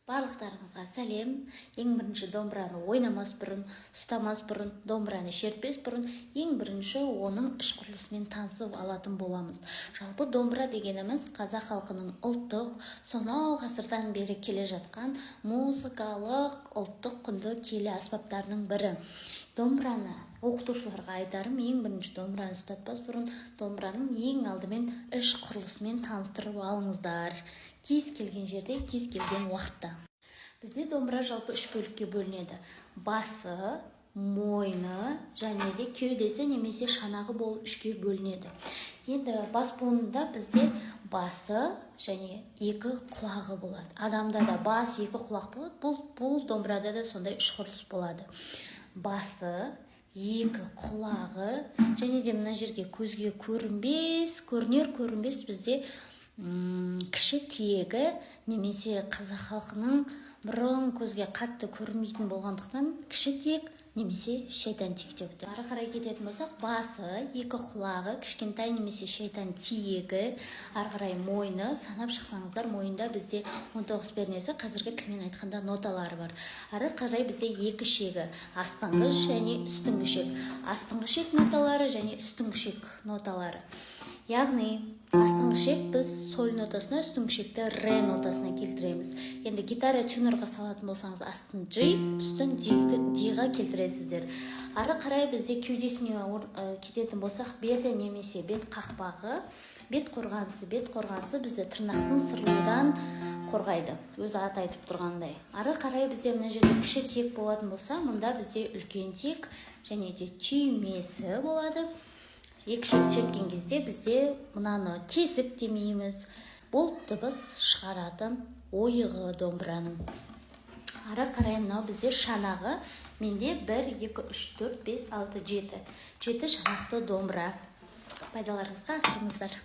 Барлықтарыңызға сәлем. Ең бірінші домбыраны ойнамас бұрын, ұстамас бұрын, домбыраны шертпес бұрын, ең бірінші оның іш құрылысымен танысып алатын боламыз. Жалпы домбыра дегеніміз қазақ халқының ұлттық, сонау ғасырдан бері келе жатқан музыкалық, ұлттық құнды киелі аспаптарының бірі. Домбыраны оқытушыларға айтарым, ең бірінші домбыраны ұстатпас бұрын, домбыраның ең алдымен іш құрылысымен таныстырып алыңыздар. Кез келген жерде, кез келген уақытта. Бізде домбыра жалпы үш бөлікке бөлінеді. Басы, мойны және де кеудесі немесе шанағы болып үшке бөлінеді. Енді бас буынында бізде басы және екі құлағы болады. Адамда да бас, екі құлақ болады. Бұл домбырада да сондай үш құрылыс болады. Басы, екі құлағы және де мына жерге көзге көрінер-көрінбес бізде кіші тиегі немесе қазақ халқының бұрын көзге қатты көрінбейтін болғандықтан кіші тиек немесе шайтан тиек деп. Ары қарай кететін болсақ, басы, екі құлағы, кішкентай немесе шайтан тиегі, ары қарай мойны, санап шықсаңыздар, мойында бізде 19 пернесі, қазіргі тілмен айтқанда ноталары бар. Ары қарай бізде екі шегі, астыңғы және үстіңгі шек. Астыңғы шек ноталары және үстіңгі шек ноталары. Яғни астыңғы шек біз соль нотасына, үстіңгі шекті ре нотасына келтіреміз. Енді гитара тюнерға салатын болсаңыз, астын G, үстін D-ға келтіресіздер. Ары қарай бізде кеудесіне кететін болсақ, беті немесе бет қақпағы, бет қорғанысы бізді тырнақтың сырылудан қорғайды. Өзі аты айтып тұрғандай. Ары қарай бізде мына жерде кіші тиек болатын болса, мұнда бізде үлкен тиек және де түймесі болады. Екі шек шерткен кезде бізде мынаны тесік демейміз. Бұл дыбыс шығаратын ойығы домбыраның. Ары қарай мынау бізде шанағы. Менде 1, 2, 3, 4, 5, 6, 7. 7 шанақты домбыра. Пайдаларыңызға асырыңыздар.